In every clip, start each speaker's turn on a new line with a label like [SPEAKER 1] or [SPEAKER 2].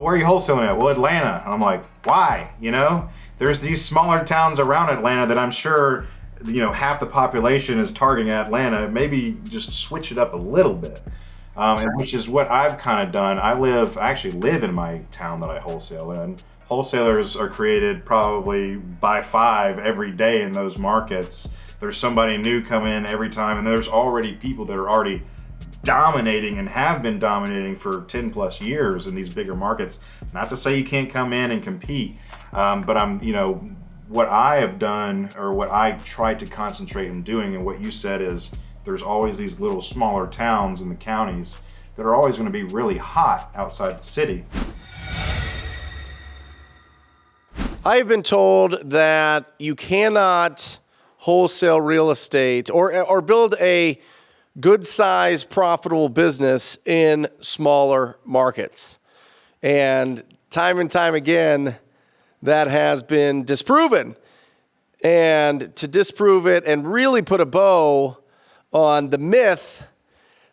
[SPEAKER 1] where are you wholesaling at? Well, Atlanta. And I'm like, why? There's these smaller towns around Atlanta that I'm sure, half the population is targeting Atlanta. Maybe just switch it up a little bit. And which is what I've kind of done. I actually live in my town that I wholesale in. Wholesalers are created probably by 5 every day in those markets. There's somebody new coming in every time, and there's already people that are already dominating and have been dominating for 10 plus years in these bigger markets. Not to say you can't come in and compete, but what I have done, or what I try to concentrate on doing, and what you said is there's always these little smaller towns in the counties that are always going to be really hot outside the city.
[SPEAKER 2] I've been told that you cannot wholesale real estate or build a good size profitable business in smaller markets. And time again, that has been disproven. And to disprove it and really put a bow on the myth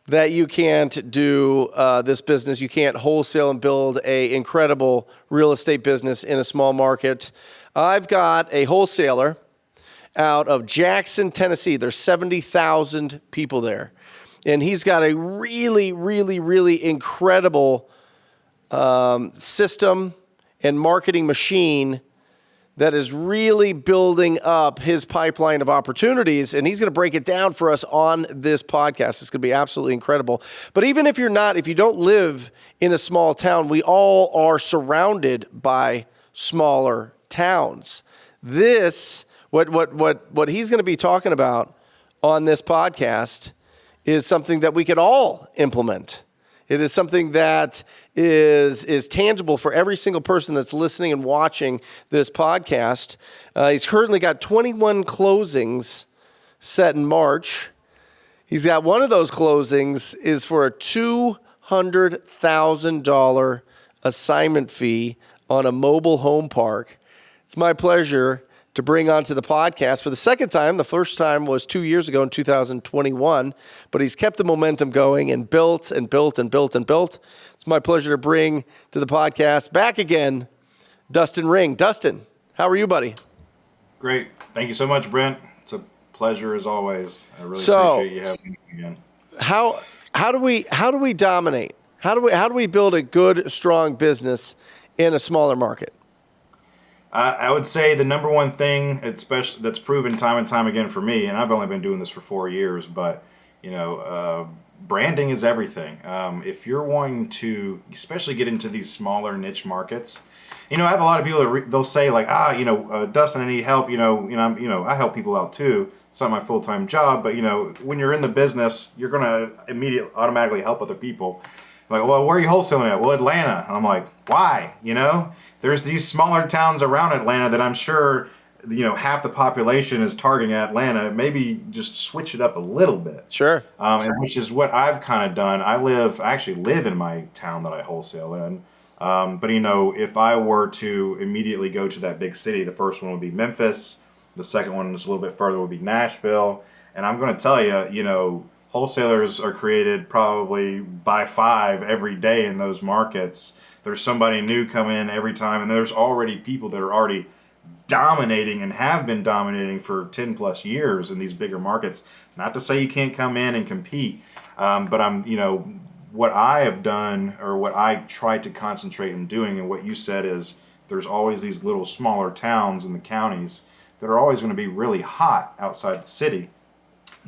[SPEAKER 2] that you can't do this business, you can't wholesale and build a incredible real estate business in a small market. I've got a wholesaler out of Jackson, Tennessee. There's 70,000 people there. And he's got a really, really, really incredible system and marketing machine that is really building up his pipeline of opportunities. And he's going to break it down for us on this podcast. It's going to be absolutely incredible. But even if you don't live in a small town, we all are surrounded by smaller towns. What he's going to be talking about on this podcast is something that we could all implement. It is something that is tangible for every single person that's listening and watching this podcast. He's currently got 21 closings set in March. He's got one of those closings is for a $200,000 assignment fee on a mobile home park. It's my pleasure to bring onto the podcast for the second time. The first time was 2 years ago in 2021, but he's kept the momentum going and built and built and built and built. It's my pleasure to bring to the podcast back again, Dustin Ring. Dustin, how are you, buddy?
[SPEAKER 1] Great. Thank you so much, Brent. It's a pleasure as always. I really appreciate you having me again.
[SPEAKER 2] How do we dominate? How do we build a good, strong business in a smaller market?
[SPEAKER 1] I would say the number one thing, especially that's proven time and time again for me, and I've only been doing this for 4 years, but branding is everything. If you're wanting to, especially get into these smaller niche markets, I have a lot of people that they'll say like, Dustin, I need help. I help people out too. It's not my full-time job, but when you're in the business, you're gonna automatically help other people. Like, well, where are you wholesaling at? Well, Atlanta. And I'm like, why? There's these smaller towns around Atlanta that I'm sure, half the population is targeting Atlanta. Maybe just switch it up a little bit.
[SPEAKER 2] Sure.
[SPEAKER 1] And which is what I've kind of done. I actually live in my town that I wholesale in. But if I were to immediately go to that big city, the first one would be Memphis. The second one is a little bit further would be Nashville. And I'm going to tell you, wholesalers are created probably by 5 every day in those markets. There's somebody new coming in every time, and there's already people that are already dominating and have been dominating for 10 plus years in these bigger markets. Not to say you can't come in and compete, but what I have done, or what I try to concentrate on doing, and what you said is there's always these little smaller towns in the counties that are always going to be really hot outside the city.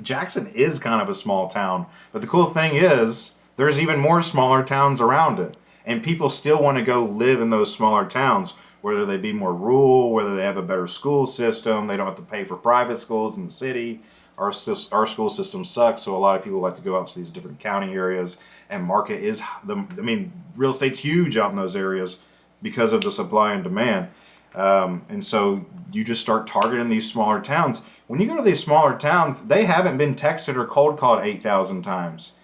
[SPEAKER 1] Jackson is kind of a small town, but the cool thing is there's even more smaller towns around it. And people still want to go live in those smaller towns, whether they be more rural, whether they have a better school system, they don't have to pay for private schools in the city. Our school system sucks, so a lot of people like to go out to these different county areas, and market is, real estate's huge out in those areas because of the supply and demand. And so you just start targeting these smaller towns. When you go to these smaller towns, they haven't been texted or cold called 8,000 times.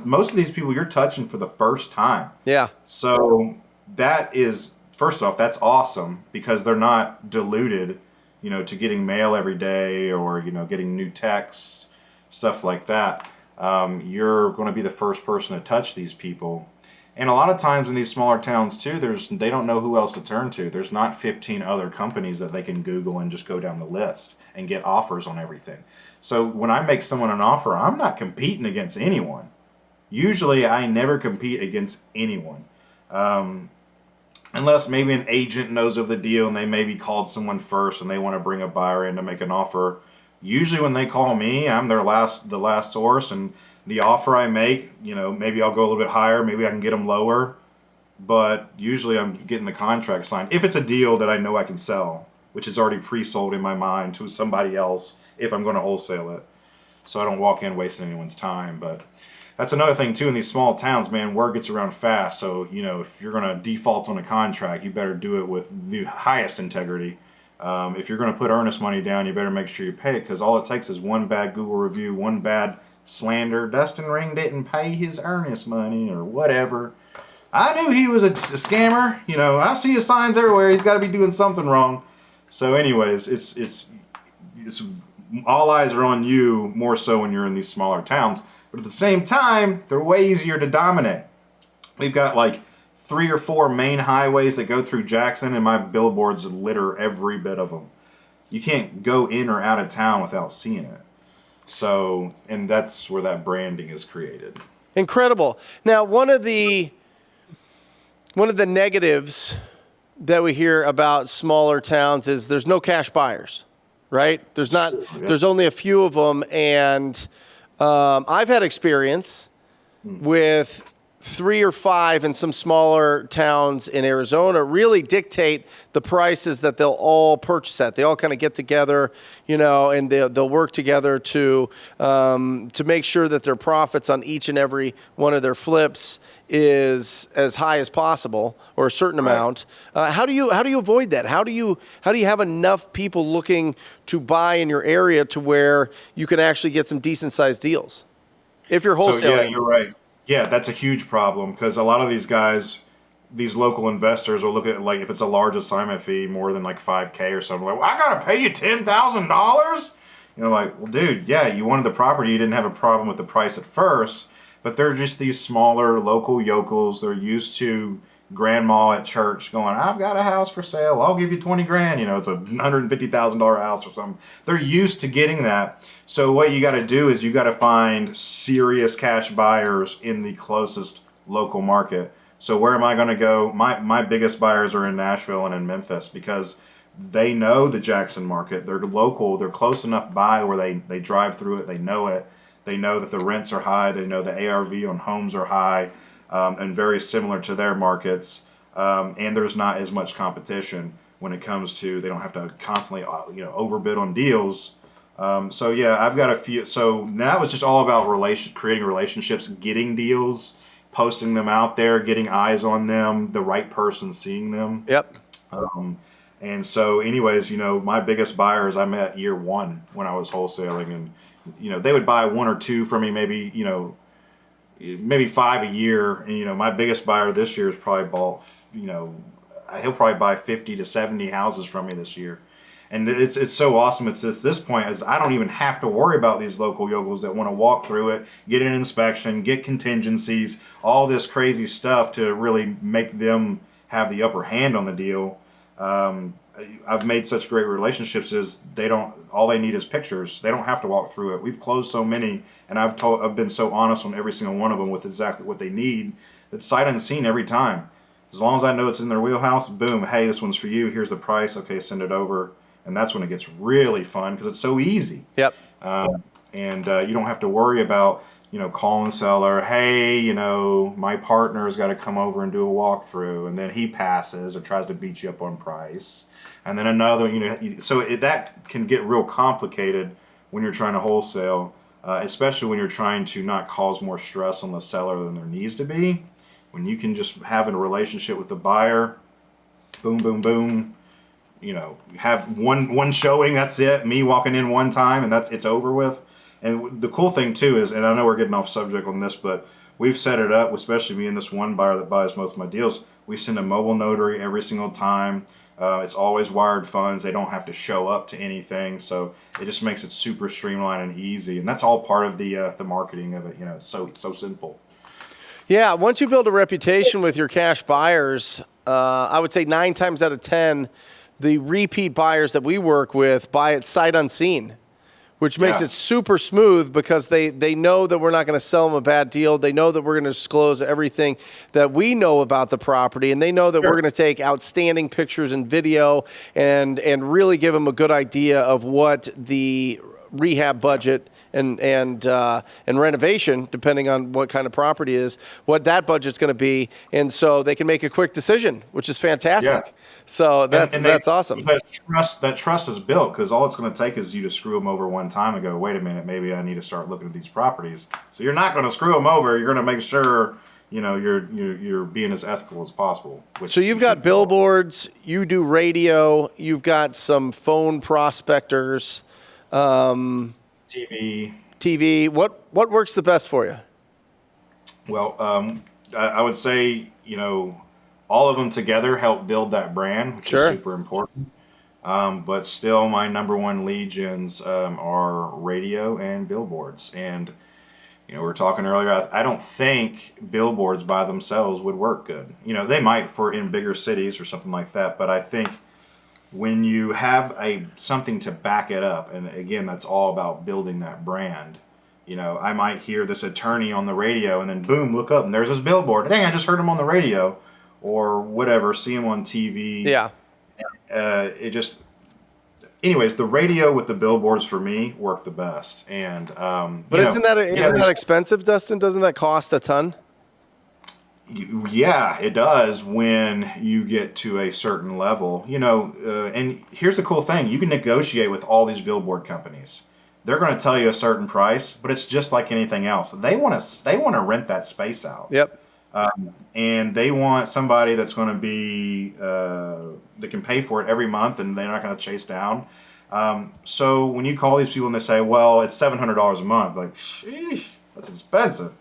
[SPEAKER 1] Most of these people you're touching for the first time.
[SPEAKER 2] Yeah.
[SPEAKER 1] So that is, first off, that's awesome because they're not diluted, to getting mail every day or, getting new texts, stuff like that. You're going to be the first person to touch these people. And a lot of times in these smaller towns too, they don't know who else to turn to. There's not 15 other companies that they can Google and just go down the list and get offers on everything. So when I make someone an offer, I'm not competing against anyone. Usually, I never compete against anyone. Um, Unless maybe an agent knows of the deal and they maybe called someone first and they want to bring a buyer in to make an offer. Usually when they call me, I'm the last source, and the offer I make, maybe I'll go a little bit higher, maybe I can get them lower, but usually I'm getting the contract signed if it's a deal that I know I can sell, which is already pre-sold in my mind to somebody else if I'm going to wholesale it. So I don't walk in wasting anyone's time. But that's another thing too in these small towns, man. Word gets around fast. So if you're going to default on a contract, you better do it with the highest integrity. If you're going to put earnest money down, you better make sure you pay it, because all it takes is one bad Google review, one bad slander. Dustin Ring didn't pay his earnest money or whatever. I knew he was a scammer. I see his signs everywhere. He's got to be doing something wrong. So, anyways, it's all eyes are on you more so when you're in these smaller towns. But at the same time, they're way easier to dominate. We've got like 3 or 4 main highways that go through Jackson, and my billboards litter every bit of them. You can't go in or out of town without seeing it. So, and that's where that branding is created.
[SPEAKER 2] Incredible. Now, one of the negatives that we hear about smaller towns is there's no cash buyers, right? There's not.
[SPEAKER 1] Sure, yeah.
[SPEAKER 2] There's only a few of them, and I've had experience with 3 or 5 in some smaller towns in Arizona really dictate the prices that they'll all purchase at. They all kind of get together, and they'll work together to make sure that their profits on each and every one of their flips is as high as possible, or a certain amount. How do you avoid that? How do you have enough people looking to buy in your area to where you can actually get some decent sized deals if you're wholesaling?
[SPEAKER 1] So yeah, you're right. Yeah, that's a huge problem, because a lot of these guys, these local investors will look at, like, if it's a large assignment fee, more than like $5K or something, like, well, I gotta pay you $10,000. Like, well, dude, yeah, you wanted the property, you didn't have a problem with the price at first, but they're just these smaller local yokels. They're used to grandma at church going, I've got a house for sale, I'll give you 20 grand. It's a $150,000 house or something. They're used to getting that. So what you got to do is you got to find serious cash buyers in the closest local market. So where am I going to go? My biggest buyers are in Nashville and in Memphis, because they know the Jackson market. They're local. They're close enough by where they drive through it. They know it. They know that the rents are high. They know the ARV on homes are high. And very similar to their markets, and there's not as much competition when it comes to, they don't have to constantly overbid on deals. So yeah, I've got a few. So that was just all about creating relationships, getting deals, posting them out there, getting eyes on them, the right person seeing them.
[SPEAKER 2] Yep.
[SPEAKER 1] And so, anyways, my biggest buyers I met year 1 when I was wholesaling, and they would buy 1 or 2 from me, maybe 5 a year. And my biggest buyer this year has probably bought, he'll probably buy 50 to 70 houses from me this year. And it's so awesome. It's this point, as I don't even have to worry about these local yokels that want to walk through it, get an inspection, get contingencies, all this crazy stuff to really make them have the upper hand on the deal. I've made such great relationships is all they need is pictures. They don't have to walk through it. We've closed so many, and I've been so honest on every single one of them with exactly what they need. It's sight unseen every time. As long as I know it's in their wheelhouse, boom, hey, this one's for you. Here's the price. Okay, send it over. And that's when it gets really fun, because it's so easy.
[SPEAKER 2] Yep.
[SPEAKER 1] And you don't have to worry about, calling the seller, hey, my partner's got to come over and do a walkthrough, and then he passes or tries to beat you up on price. And then another, that can get real complicated when you're trying to wholesale, especially when you're trying to not cause more stress on the seller than there needs to be. When you can just have a relationship with the buyer, boom, boom, boom, have one showing, that's it, me walking in one time, and it's over with. And the cool thing too is, and I know we're getting off subject on this, but we've set it up, especially me and this one buyer that buys most of my deals, we send a mobile notary every single time. It's always wired funds. They don't have to show up to anything, so it just makes it super streamlined and easy. And that's all part of the marketing of it. It's so simple.
[SPEAKER 2] Yeah, once you build a reputation with your cash buyers, I would say 9 times out of 10, the repeat buyers that we work with buy it sight unseen, which makes
[SPEAKER 1] Yeah.
[SPEAKER 2] it super smooth because they know that we're not going to sell them a bad deal. They know that we're going to disclose everything that we know about the property, and they know that
[SPEAKER 1] Sure.
[SPEAKER 2] we're going to take outstanding pictures and video and really give them a good idea of what the rehab budget and renovation, depending on what kind of property it is, what that budget's going to be, and so they can make a quick decision, which is fantastic.
[SPEAKER 1] Yeah.
[SPEAKER 2] So that's awesome.
[SPEAKER 1] That trust is built because all it's going to take is you to screw them over one time and go, wait a minute, maybe I need to start looking at these properties. So you're not going to screw them over. You're going to make sure you're being as ethical as possible.
[SPEAKER 2] So you've got billboards, you do radio, you've got some phone prospectors, TV. What works the best for you?
[SPEAKER 1] Well, I would say, all of them together help build that brand, which
[SPEAKER 2] Sure.
[SPEAKER 1] is super important. But still, my number one lead gens are radio and billboards. And, we were talking earlier, I don't think billboards by themselves would work good. They might in bigger cities or something like that. But I think when you have something to back it up, and again, that's all about building that brand. I might hear this attorney on the radio, and then boom, look up, and there's this billboard. Dang, I just heard him on the radio, or whatever. See him on TV.
[SPEAKER 2] Yeah.
[SPEAKER 1] Anyways, the radio with the billboards for me work the best. And
[SPEAKER 2] but isn't that expensive, Dustin? Doesn't that cost a ton?
[SPEAKER 1] Yeah, it does when you get to a certain level, and here's the cool thing. You can negotiate with all these billboard companies. They're going to tell you a certain price, but it's just like anything else. They want to rent that space out.
[SPEAKER 2] Yep.
[SPEAKER 1] And they want somebody that's going to be, that can pay for it every month and they're not going to chase down. So when you call these people and they say, well, it's $700 a month, like, sheesh, that's expensive.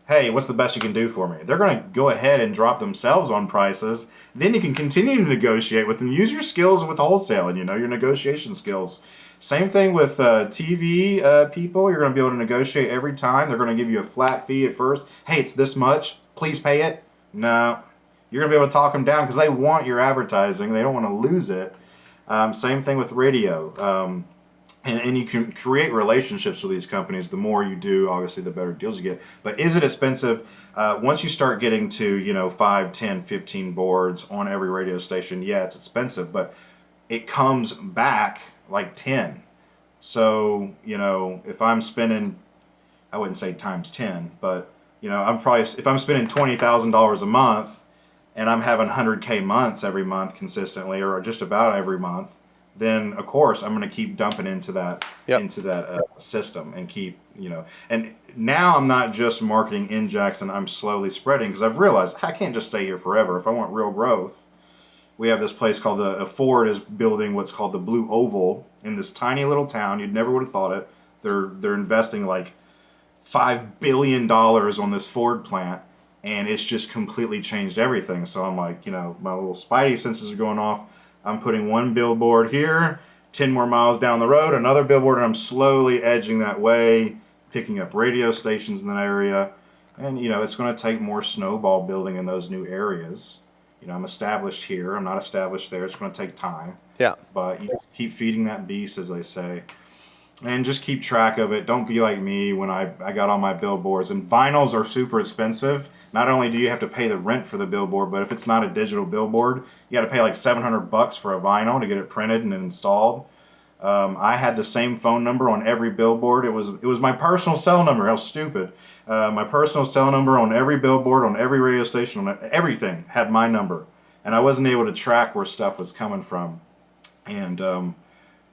[SPEAKER 1] Hey, what's the best you can do for me? They're going to go ahead and drop themselves on prices. Then you can continue to negotiate with them. Use your skills with wholesaling, your negotiation skills. Same thing with TV people. You're going to be able to negotiate every time. They're going to give you a flat fee at first. Hey, it's this much. Please pay it. No. You're going to be able to talk them down because they want your advertising. They don't want to lose it. Same thing with radio. And you can create relationships with these companies. The more you do, obviously, the better deals you get. But is it expensive? Once you start getting to, 5, 10, 15 boards on every radio station, yeah, it's expensive. But it comes back like 10. So, if I'm spending, I wouldn't say times 10, but, if I'm spending $20,000 a month and I'm having 100K months every month consistently, or just about every month, then of course I'm going to keep dumping into that system and keep, and now I'm not just marketing in Jackson, I'm slowly spreading because I've realized I can't just stay here forever. If I want real growth, we have this place called Ford is building what's called the Blue Oval in this tiny little town. You'd never would have thought it. They're investing like $5 billion on this Ford plant, and it's just completely changed everything. So I'm like, my little spidey senses are going off. I'm putting one billboard here, 10 more miles down the road, another billboard, and I'm slowly edging that way, picking up radio stations in that area. And, it's going to take more snowball building in those new areas. I'm established here. I'm not established there. It's going to take time.
[SPEAKER 2] Yeah.
[SPEAKER 1] But you keep feeding that beast, as they say. And just keep track of it. Don't be like me when I got on my billboards. And vinyls are super expensive. Not only do you have to pay the rent for the billboard, but if it's not a digital billboard, you got to pay like $700 for a vinyl to get it printed and installed. I had the same phone number on every billboard. It was my personal cell number. How stupid. My personal cell number on every billboard, on every radio station, on everything had my number. And I wasn't able to track where stuff was coming from. And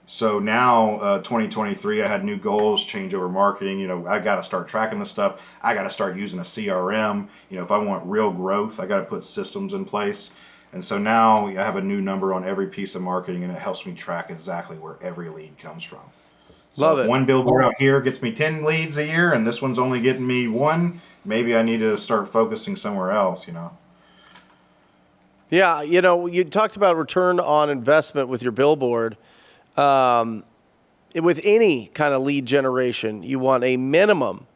[SPEAKER 1] so now, 2023, I had new goals, change over marketing. I got to start tracking this stuff. I got to start using a CRM. If I want real growth, I got to put systems in place. And so now I have a new number on every piece of marketing, and it helps me track exactly where every lead comes from. So
[SPEAKER 2] Love
[SPEAKER 1] if
[SPEAKER 2] it.
[SPEAKER 1] one billboard out here gets me 10 leads a year, and this one's only getting me 1, maybe I need to start focusing somewhere else,
[SPEAKER 2] Yeah, you talked about return on investment with your billboard. With any kind of lead generation, you want a minimum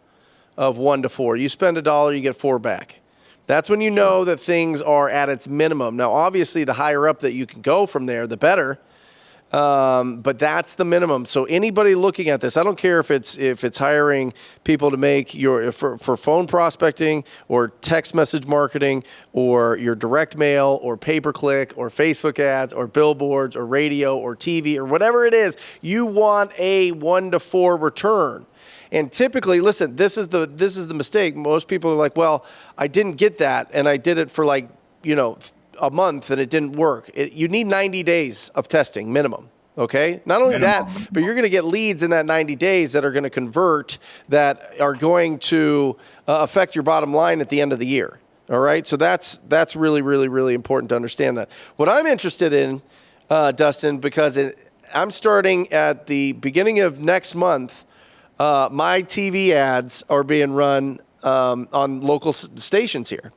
[SPEAKER 2] of 1 to 4. You spend $1, you get 4 back. That's when you know that things are at its minimum. Now, obviously, the higher up that you can go from there, the better. But that's the minimum. So anybody looking at this, I don't care if it's hiring people to make for phone prospecting or text message marketing or your direct mail or pay-per-click or Facebook ads or billboards or radio or TV or whatever it is, you want a 1 to 4 return. And typically, listen, this is the mistake. Most people are like, well, I didn't get that, and I did it for a month, and it didn't work. You need 90 days of testing minimum. Okay. Not only that, but you're going to get leads in that 90 days that are going to convert, that are going to affect your bottom line at the end of the year. All right. So that's really, really, really important to understand that. What I'm interested in, Dustin, because I'm starting at the beginning of next month. My TV ads are being run on local stations here.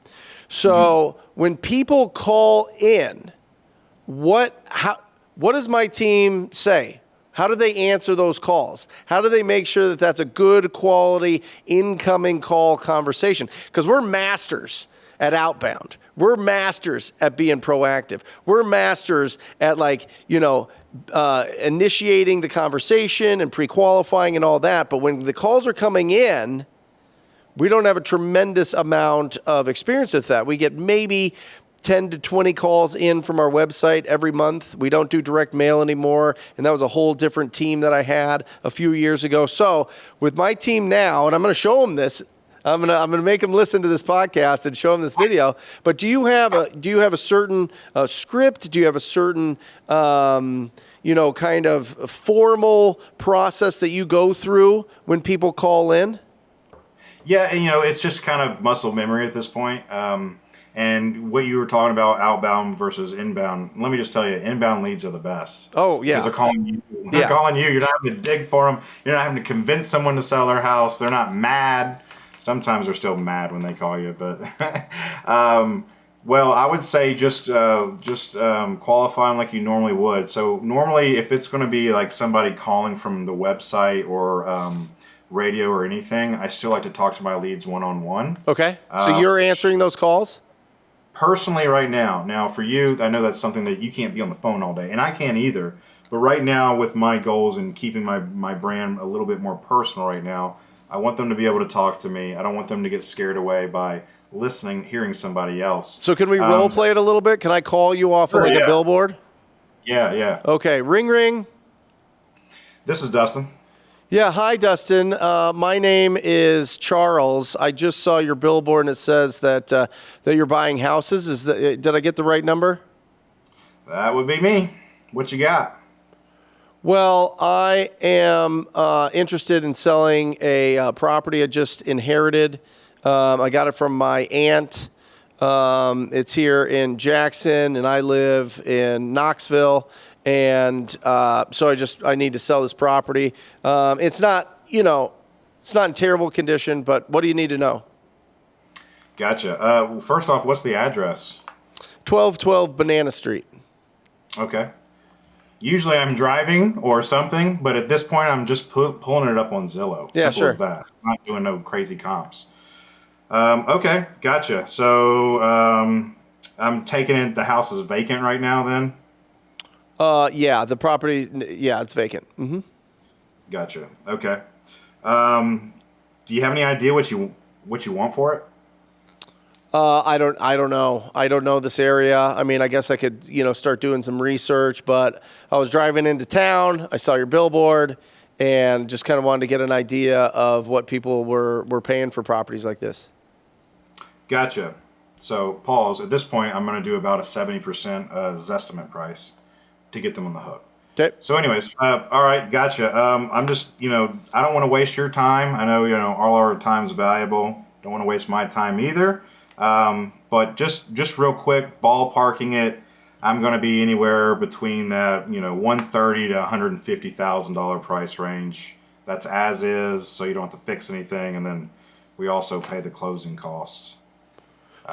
[SPEAKER 2] So when people call in, what does my team say? How do they answer those calls? How do they make sure that that's a good quality incoming call conversation? Because we're masters at outbound. We're masters at being proactive. We're masters at initiating the conversation and pre-qualifying and all that. But when the calls are coming in, we don't have a tremendous amount of experience with that. We get maybe 10 to 20 calls in from our website every month. We don't do direct mail anymore. And that was a whole different team that I had a few years ago. So with my team now, and I'm going to show them this, I'm gonna make them listen to this podcast and show them this video. But do you have a certain script? Do you have a certain kind of formal process that you go through when people call in?
[SPEAKER 1] Yeah, and it's just kind of muscle memory at this point. And what you were talking about, outbound versus inbound, let me just tell you, inbound leads are the best.
[SPEAKER 2] Oh, yeah.
[SPEAKER 1] Because they're calling you. They're calling you. You're not having to dig for them. You're not having to convince someone to sell their house. They're not mad. Sometimes they're still mad when they call you, but well, I would say just qualify them like you normally would. So normally, if it's going to be like somebody calling from the website or radio or anything, I still like to talk to my leads one-on-one.
[SPEAKER 2] Okay, so you're answering those calls?
[SPEAKER 1] Personally, right now. Now, for you, I know that's something that you can't be on the phone all day, and I can't either. But right now, with my goals and keeping my brand a little bit more personal right now, I want them to be able to talk to me. I don't want them to get scared away by hearing somebody else.
[SPEAKER 2] So can we role play it a little bit? Can I call you off of a billboard?
[SPEAKER 1] Yeah.
[SPEAKER 2] Okay, ring.
[SPEAKER 1] This is Dustin.
[SPEAKER 2] Yeah, hi, Dustin. My name is Charles. I just saw your billboard, and it says that you're buying houses. Did I get the right number?
[SPEAKER 1] That would be me. What you got?
[SPEAKER 2] Well, I am interested in selling a property I just inherited. I got it from my aunt. It's here in Jackson, and I live in Knoxville. And so I need to sell this property. It's not in terrible condition, but what do you need to know?
[SPEAKER 1] Gotcha. First off, what's the address?
[SPEAKER 2] 1212 Banana Street.
[SPEAKER 1] Okay. Usually I'm driving or something, but at this point I'm just pulling it up on Zillow.
[SPEAKER 2] Yeah,
[SPEAKER 1] Simple
[SPEAKER 2] sure.
[SPEAKER 1] as that. I'm not doing no crazy comps. Okay, gotcha. So I'm taking it. The house is vacant right now. Then.
[SPEAKER 2] Yeah, the property. Yeah, it's vacant. Mm-hmm.
[SPEAKER 1] Gotcha. Okay. Do you have any idea what you want for it?
[SPEAKER 2] I don't know. I don't know this area. I mean, I guess I could, start doing some research, but I was driving into town. I saw your billboard and just kind of wanted to get an idea of what people were paying for properties like this.
[SPEAKER 1] Gotcha. So pause. At this point, I'm going to do about a 70% Zestimate price to get them on the hook.
[SPEAKER 2] Okay.
[SPEAKER 1] So anyways, all right. Gotcha. I'm just, I don't want to waste your time. I know, all our time's valuable. Don't want to waste my time either. But just real quick, ballparking it, I'm going to be anywhere between that, $130,000 to $150,000 price range. That's as is, so you don't have to fix anything, and then we also pay the closing costs.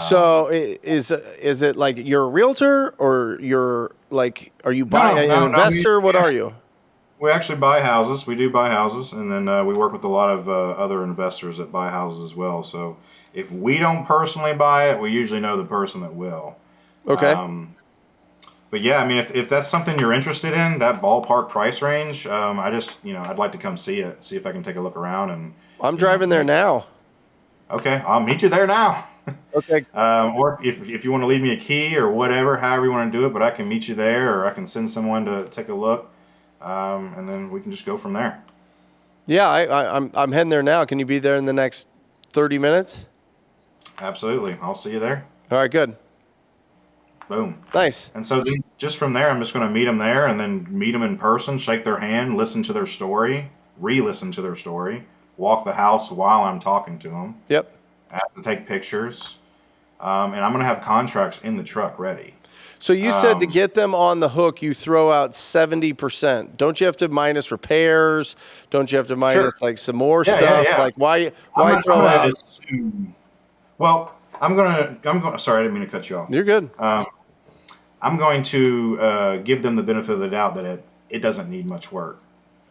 [SPEAKER 2] So is it like you're a realtor, or you're like, are you buying an investor? What are you?
[SPEAKER 1] We actually buy houses. We do buy houses, and then we work with a lot of other investors that buy houses as well. So if we don't personally buy it, we usually know the person that will.
[SPEAKER 2] Okay.
[SPEAKER 1] But yeah, I mean, if that's something you're interested in, that ballpark price range, I'd like to come see it, see if I can take a look around and,
[SPEAKER 2] I'm driving there
[SPEAKER 1] make.
[SPEAKER 2] now.
[SPEAKER 1] Okay, I'll meet you there now.
[SPEAKER 2] Okay.
[SPEAKER 1] Or if you want to leave me a key or whatever, however you want to do it, but I can meet you there, or I can send someone to take a look, and then we can just go from there.
[SPEAKER 2] Yeah, I'm heading there now. Can you be there in the next 30 minutes?
[SPEAKER 1] Absolutely, I'll see you there.
[SPEAKER 2] All right, good.
[SPEAKER 1] Boom.
[SPEAKER 2] Nice.
[SPEAKER 1] And so then just from there, I'm just going to meet them there and then meet them in person, shake their hand, listen to their story, re-listen to their story, walk the house while I'm talking to them,
[SPEAKER 2] Yep.
[SPEAKER 1] ask to take pictures, and I'm going to have contracts in the truck ready.
[SPEAKER 2] So you said to get them on the hook, you throw out 70%. Don't you have to minus repairs? Don't you have to
[SPEAKER 1] Sure.
[SPEAKER 2] minus like some more
[SPEAKER 1] Yeah, yeah,
[SPEAKER 2] stuff?
[SPEAKER 1] yeah.
[SPEAKER 2] Like why
[SPEAKER 1] I'm
[SPEAKER 2] throw
[SPEAKER 1] gonna
[SPEAKER 2] out?
[SPEAKER 1] assume. Well, I'm going. Sorry, I didn't mean to cut you off.
[SPEAKER 2] You're good.
[SPEAKER 1] I'm going to give them the benefit of the doubt that it doesn't need much work.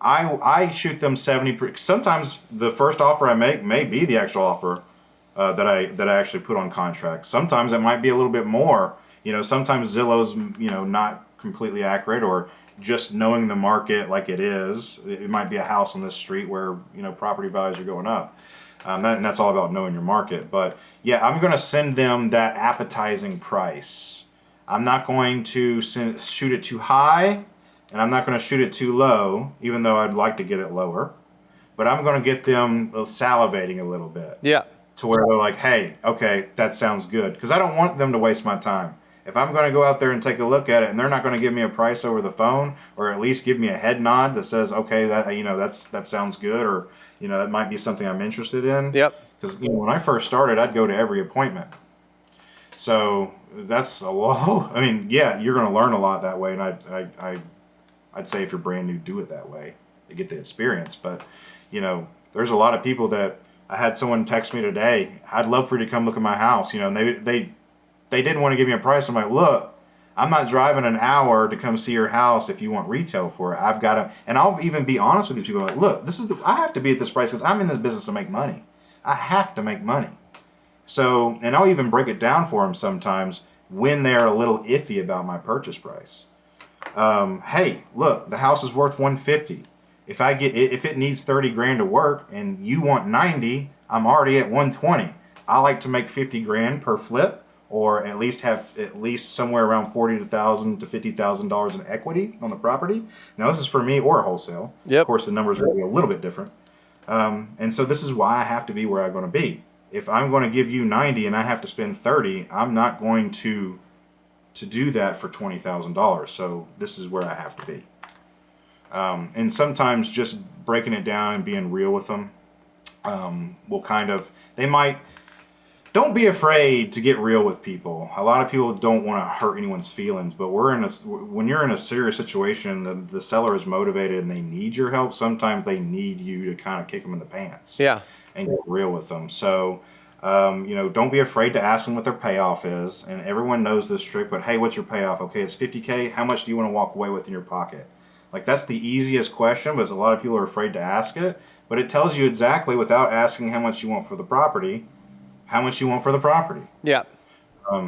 [SPEAKER 1] I shoot them 70. Sometimes the first offer I make may be the actual offer that I actually put on contract. Sometimes it might be a little bit more. Sometimes Zillow's not completely accurate, or just knowing the market like it is. It might be a house on this street where property values are going up. And that's all about knowing your market. But yeah, I'm going to send them that appetizing price. I'm not going to shoot it too high, and I'm not going to shoot it too low, even though I'd like to get it lower. But I'm going to get them salivating a little bit
[SPEAKER 2] Yeah.
[SPEAKER 1] to where they're like, hey, okay, that sounds good. Because I don't want them to waste my time. If I'm going to go out there and take a look at it and they're not going to give me a price over the phone, or at least give me a head nod that says, okay, that sounds good, or that might be something I'm interested in.
[SPEAKER 2] Yep.
[SPEAKER 1] Because when I first started, I'd go to every appointment. So that's a lot. I mean, yeah, you're going to learn a lot that way, and I'd say if you're brand new, do it that way to get the experience. But there's a lot of people that I had someone text me today. I'd love for you to come look at my house. And they didn't want to give me a price. I'm like, look, I'm not driving an hour to come see your house if you want retail for it. I've got to, and I'll even be honest with these people. Like, look, I have to be at this price because I'm in this business to make money. I have to make money. So, and I'll even break it down for them sometimes when they're a little iffy about my purchase price. Hey, look, the house is worth 150. If it needs 30 grand to work and you want 90, I'm already at 120. I like to make 50 grand per flip, or at least have at least somewhere around $40,000 to $50,000 in equity on the property. Now this is for me or wholesale. Of
[SPEAKER 2] Yep.
[SPEAKER 1] course, the numbers are going to be a little bit different. And so this is why I have to be where I'm going to be. If I'm going to give you 90 and I have to spend 30, I'm not going to do that for $20,000. So this is where I have to be. And sometimes just breaking it down and being real with them will don't be afraid to get real with people. A lot of people don't want to hurt anyone's feelings, but when you're in a serious situation, the seller is motivated and they need your help. Sometimes they need you to kind of kick them in the pants.
[SPEAKER 2] Yeah.
[SPEAKER 1] And get real with them. So, don't be afraid to ask them what their payoff is. And everyone knows this trick, but hey, what's your payoff? Okay, it's 50K. How much do you want to walk away with in your pocket? Like, that's the easiest question, but a lot of people are afraid to ask it. But it tells you exactly, without asking how much you want for the property, how much you want for the property.
[SPEAKER 2] Yeah.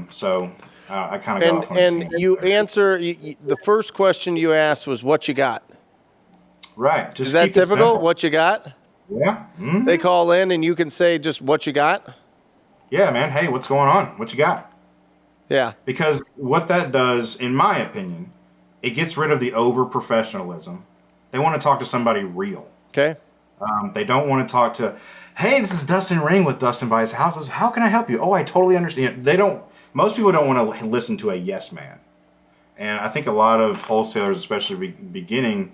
[SPEAKER 1] So I kind of got off on a
[SPEAKER 2] And
[SPEAKER 1] tangent
[SPEAKER 2] you
[SPEAKER 1] there.
[SPEAKER 2] answer the first question you asked was what you got.
[SPEAKER 1] Right. Just
[SPEAKER 2] Is that
[SPEAKER 1] keep it
[SPEAKER 2] typical?
[SPEAKER 1] simple.
[SPEAKER 2] What you got?
[SPEAKER 1] Yeah. Mm-hmm.
[SPEAKER 2] They call in and you can say just what you got.
[SPEAKER 1] Yeah, man. Hey, what's going on? What you got?
[SPEAKER 2] Yeah.
[SPEAKER 1] Because what that does, in my opinion, it gets rid of the over professionalism. They want to talk to somebody real.
[SPEAKER 2] Okay.
[SPEAKER 1] They don't want to talk to, hey, this is Dustin Ring with Dustin Buys Houses. How can I help you? Oh, I totally understand. Most people don't want to listen to a yes man. And I think a lot of wholesalers, especially beginning,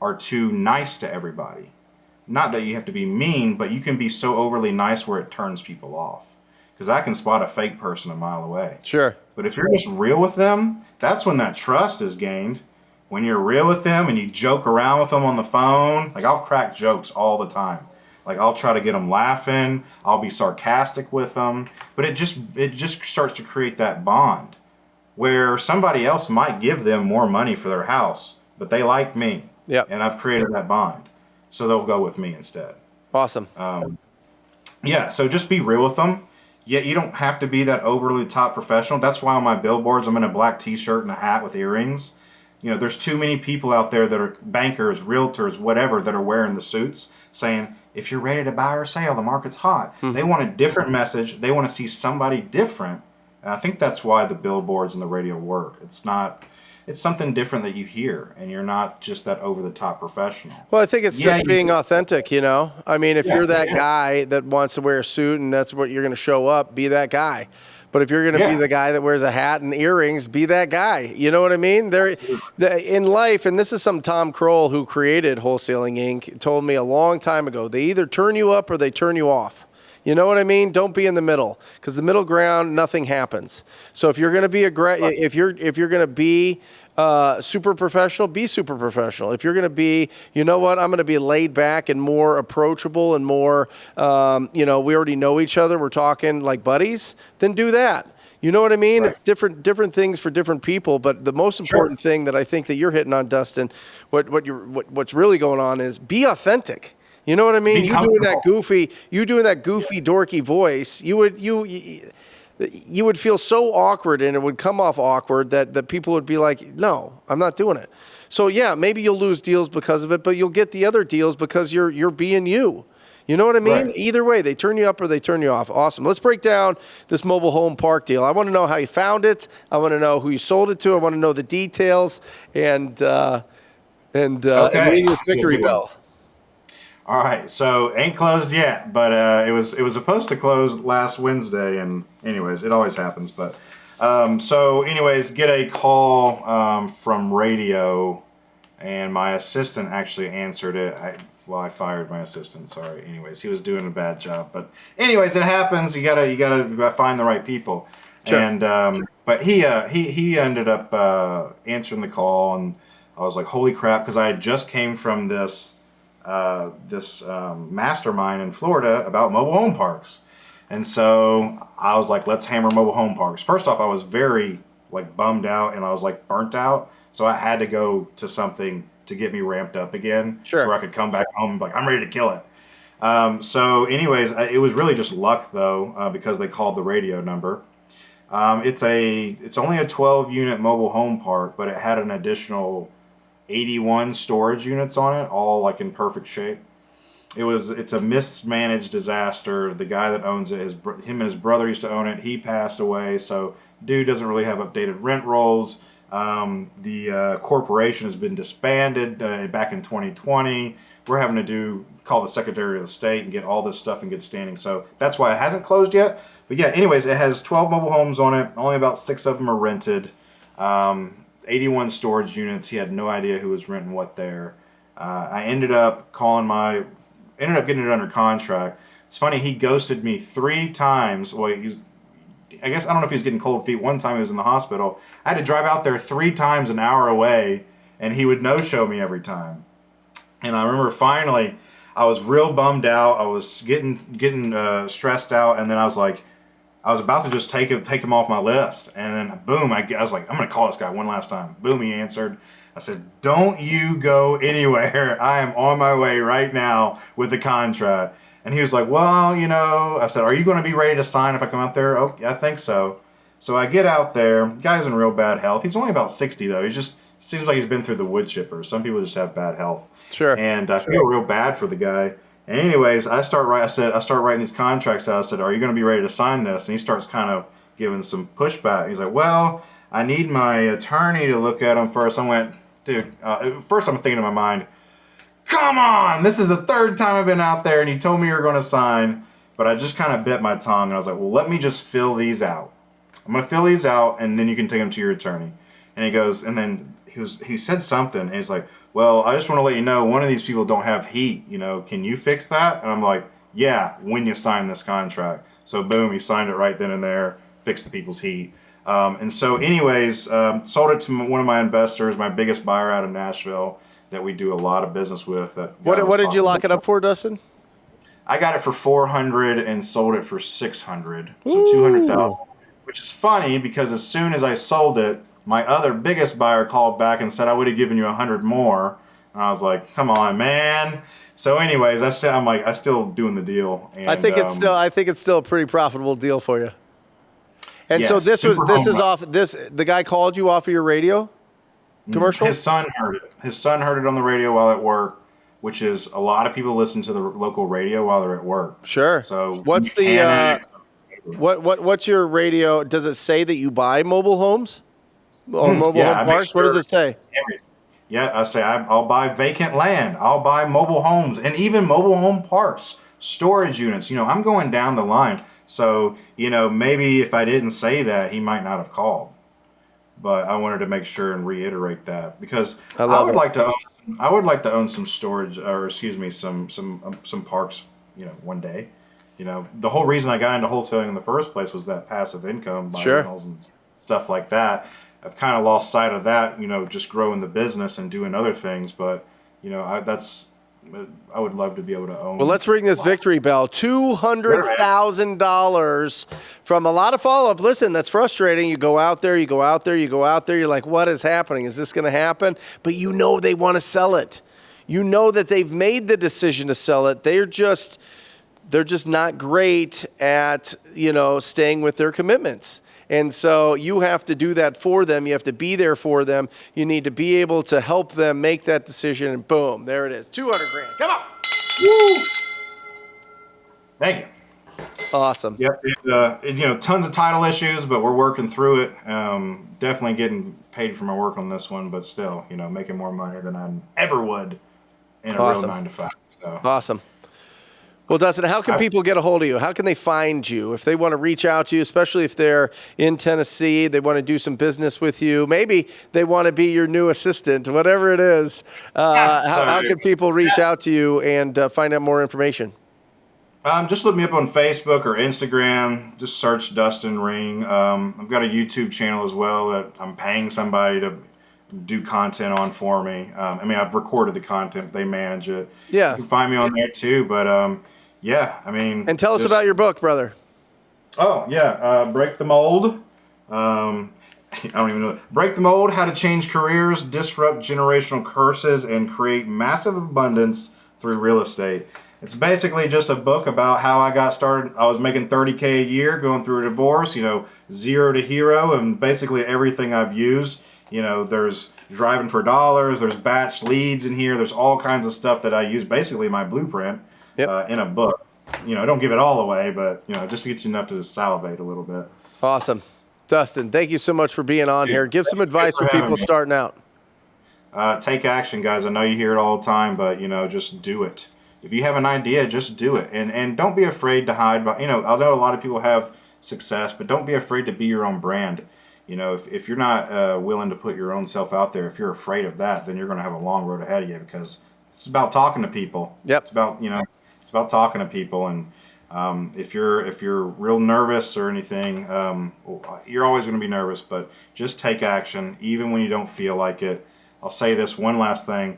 [SPEAKER 1] are too nice to everybody. Not that you have to be mean, but you can be so overly nice where it turns people off. Because I can spot a fake person a mile away.
[SPEAKER 2] Sure.
[SPEAKER 1] But if you're just real with them, that's when that trust is gained. When you're real with them and you joke around with them on the phone, like I'll crack jokes all the time. Like I'll try to get them laughing. I'll be sarcastic with them. But it just starts to create that bond where somebody else might give them more money for their house, but they like me.
[SPEAKER 2] Yep.
[SPEAKER 1] and I've created that bond, so they'll go with me instead.
[SPEAKER 2] Awesome.
[SPEAKER 1] Yeah, so just be real with them. Yeah, you don't have to be that overly top professional. That's why on my billboards, I'm in a black T-shirt and a hat with earrings. There's too many people out there that are bankers, realtors, whatever, that are wearing the suits saying, if you're ready to buy or sell, the market's hot. They want a different message. They want to see somebody different. And I think that's why the billboards and the radio work. It's something different that you hear, and you're not just that over-the-top professional.
[SPEAKER 2] Well, I think it's
[SPEAKER 1] Yeah,
[SPEAKER 2] just being authentic, I mean, if you're that
[SPEAKER 1] yeah.
[SPEAKER 2] guy that wants to wear a suit and that's what you're going to show up, be that guy. But if you're going to be
[SPEAKER 1] Yeah.
[SPEAKER 2] the guy that wears a hat and earrings, be that guy. You know what I mean? In life, and this is some Tom Kroll who created Wholesaling Inc. told me a long time ago, they either turn you up or they turn you off. You know what I mean? Don't be in the middle, because the middle ground, nothing happens. So if you're going to be if you're going to be super professional, be super professional. If you're going to be, I'm going to be laid back and more approachable and more, we already know each other, we're talking like buddies, then do that. You know what I mean?
[SPEAKER 1] Right.
[SPEAKER 2] It's different things for different people. But the most important thing that I think that you're hitting on, Dustin, what's really going on is be authentic. You know what I mean? You doing that goofy, dorky voice. You would feel so awkward, and it would come off awkward that people would be like, no, I'm not doing it. So yeah, maybe you'll lose deals because of it, but you'll get the other deals because you're being you. You know what I mean?
[SPEAKER 1] Right.
[SPEAKER 2] Either way, they turn you up or they turn you off. Awesome. Let's break down this mobile home park deal. I want to know how you found it. I want to know who you sold it to. I want to know the details and ring this victory bell.
[SPEAKER 1] All right, so ain't closed yet, but it was supposed to close last Wednesday, and anyways, it always happens. But so anyways, get a call from radio, and my assistant actually answered it. I fired my assistant. Sorry. Anyways, he was doing a bad job, but anyways, it happens. You gotta find the right people.
[SPEAKER 2] Sure.
[SPEAKER 1] And but he ended up answering the call, and I was like, holy crap, because I had just came from this mastermind in Florida about mobile home parks. And so I was like, let's hammer mobile home parks. First off, I was very bummed out, and I was burnt out. So I had to go to something to get me ramped up again,
[SPEAKER 2] Sure.
[SPEAKER 1] where I could come back home and be like, I'm ready to kill it. So anyways, it was really just luck though, because they called the radio number. It's only a 12 unit mobile home park, but it had an additional 81 storage units on it, all in perfect shape. It's a mismanaged disaster. The guy that owns it, him and his brother used to own it. He passed away, so dude doesn't really have updated rent rolls. The corporation has been disbanded back in 2020. We're having to call the Secretary of State and get all this stuff in good standing. So that's why it hasn't closed yet. But yeah, anyways, it has 12 mobile homes on it. Only about 6 of them are rented. 81 storage units. He had no idea who was renting what there. I ended up getting it under contract. It's funny, he ghosted me 3 times. Well, I guess, I don't know if he was getting cold feet. One time he was in the hospital. I had to drive out there 3 times an hour away, and he would no-show me every time. And I remember finally, I was real bummed out. I was getting stressed out, and then I was about to just take him off my list, and then boom, I was like, I'm gonna call this guy one last time. Boom, he answered. I said, don't you go anywhere. I am on my way right now with the contract. And he was like, well, I said, are you going to be ready to sign if I come out there? Oh, yeah, I think so. So I get out there. Guy's in real bad health. He's only about 60 though. He just seems like he's been through the wood chipper. Some people just have bad health.
[SPEAKER 2] Sure.
[SPEAKER 1] And I feel real bad for the guy. And anyways, I start writing these contracts out. I said, are you going to be ready to sign this? And he starts kind of giving some pushback. He's like, well, I need my attorney to look at them first. I went, dude, first I'm thinking in my mind, come on, this is the 3rd time I've been out there and you told me you were going to sign. But I just kind of bit my tongue and I was like, well, let me just fill these out. I'm going to fill these out and then you can take them to your attorney. And he goes, and then he said something and he's like, well, I just want to let you know one of these people don't have heat. Can you fix that? And I'm like, yeah, when you sign this contract. So boom, he signed it right then and there, fixed the people's heat. And so anyways, sold it to one of my investors, my biggest buyer out of Nashville that we do a lot of business with.
[SPEAKER 2] What did you lock it up for, Dustin?
[SPEAKER 1] I got it for $400 and sold it for $600, so $200,000. Which is funny because as soon as I sold it, my other biggest buyer called back and said I would have given you $100 more, And I was like, come on, man. So anyways, I still doing the deal. And
[SPEAKER 2] I think it's still a pretty profitable deal for you. And
[SPEAKER 1] yeah,
[SPEAKER 2] so
[SPEAKER 1] super
[SPEAKER 2] this
[SPEAKER 1] home
[SPEAKER 2] is
[SPEAKER 1] run.
[SPEAKER 2] off this the guy called you off of your radio commercial?
[SPEAKER 1] His son heard it. His son heard it on the radio while at work, which is a lot of people listen to the local radio while they're at work.
[SPEAKER 2] Sure.
[SPEAKER 1] So
[SPEAKER 2] What's the
[SPEAKER 1] mechanics.
[SPEAKER 2] what's your radio? Does it say that you buy mobile homes or mobile
[SPEAKER 1] Yeah,
[SPEAKER 2] home
[SPEAKER 1] I make
[SPEAKER 2] parks? What does
[SPEAKER 1] sure.
[SPEAKER 2] it say?
[SPEAKER 1] Yeah, I say I'll buy vacant land. I'll buy mobile homes and even mobile home parks, storage units. I'm going down the line. So, maybe if I didn't say that, he might not have called. But I wanted to make sure and reiterate that because
[SPEAKER 2] I love it.
[SPEAKER 1] I would like to own some storage, or excuse me, some parks, one day. The whole reason I got into wholesaling in the first place was that passive income by
[SPEAKER 2] Sure.
[SPEAKER 1] rentals and stuff like that. I've kind of lost sight of that, just growing the business and doing other things. But I would love to be able to own.
[SPEAKER 2] Well, let's ring this victory bell. $200,000 from a lot of follow-up. Listen, that's frustrating. You go out there. You're like, what is happening? Is this going to happen? But they want to sell it. You know that they've made the decision to sell it. They're just not great at, staying with their commitments. And so you have to do that for them. You have to be there for them. You need to be able to help them make that decision. And boom, there it is. $200,000. Come on.
[SPEAKER 1] Woo! Thank you.
[SPEAKER 2] Awesome.
[SPEAKER 1] Yep. Tons of title issues, but we're working through it. Definitely getting paid for my work on this one, but still, making more money than I ever would in a
[SPEAKER 2] Awesome.
[SPEAKER 1] real 9 to 5. So
[SPEAKER 2] Awesome. Well, Dustin, how can people get a hold of you? How can they find you if they want to reach out to you, especially if they're in Tennessee, they want to do some business with you? Maybe they want to be your new assistant, whatever it is. How can people reach out to you and find out more information?
[SPEAKER 1] Just look me up on Facebook or Instagram. Just search Dustin Ring. I've got a YouTube channel as well that I'm paying somebody to do content on for me. I've recorded the content. They manage it.
[SPEAKER 2] Yeah.
[SPEAKER 1] You can find me on there too. But
[SPEAKER 2] And tell us about your book, brother.
[SPEAKER 1] Oh, yeah. Break the Mold. I don't even know. Break the Mold, How to Change Careers, Disrupt Generational Curses, and Create Massive Abundance Through Real Estate. It's basically just a book about how I got started. I was making $30K a year, going through a divorce, zero to hero, and basically everything I've used. There's driving for dollars, there's batch leads in here, there's all kinds of stuff that I use, basically my blueprint. In a book. Don't give it all away, but just to get you enough to salivate a little bit.
[SPEAKER 2] Awesome. Dustin, thank you so much for being on here. Give some advice for people starting out.
[SPEAKER 1] Take action, guys. I know you hear it all the time, but just do it. If you have an idea, just do it. And don't be afraid to hide. I know a lot of people have success, but don't be afraid to be your own brand. If you're not willing to put your own self out there, if you're afraid of that, then you're going to have a long road ahead of you because it's about talking to people.
[SPEAKER 2] Yep.
[SPEAKER 1] It's about talking to people, and if you're real nervous or anything, you're always going to be nervous. But just take action, even when you don't feel like it. I'll say this one last thing.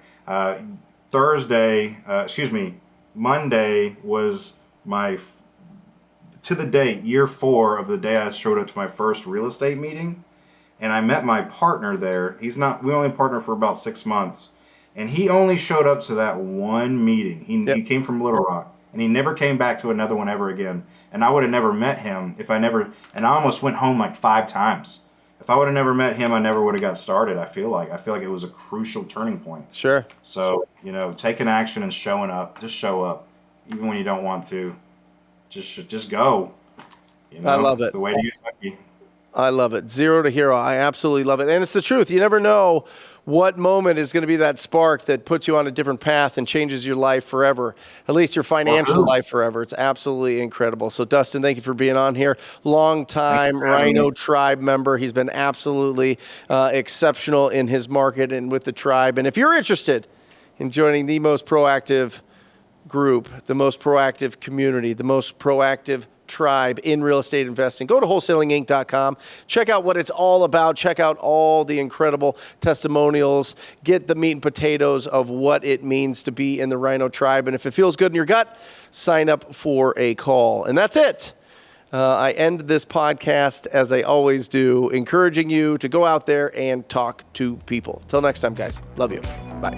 [SPEAKER 1] Monday was to the date, year 4 of the day I showed up to my first real estate meeting, and I met my partner there. We only partnered for about 6 months. And he only showed up to that one meeting. He came from Little Rock, and he never came back to another one ever again. And I would have never met him and I almost went home like 5 times. If I would have never met him, I never would have got started. I feel like it was a crucial turning point.
[SPEAKER 2] Sure.
[SPEAKER 1] So, taking action and showing up, just show up, even when you don't want to. Just go.
[SPEAKER 2] I love it.
[SPEAKER 1] It's the way to get lucky.
[SPEAKER 2] I love it. Zero to hero. I absolutely love it. And it's the truth. You never know what moment is going to be that spark that puts you on a different path and changes your life forever, at least your financial life forever. It's absolutely incredible. So, Dustin, thank you for being on here. Long-time Rhino Tribe member. He's been absolutely exceptional in his market and with the tribe. And if you're interested in joining the most proactive group, the most proactive community, the most proactive tribe in real estate investing, go to wholesalinginc.com. Check out what it's all about. Check out all the incredible testimonials. Get the meat and potatoes of what it means to be in the Rhino Tribe. And if it feels good in your gut, sign up for a call. And that's it. I end this podcast, as I always do, encouraging you to go out there and talk to people. Till next time, guys. Love you. Bye.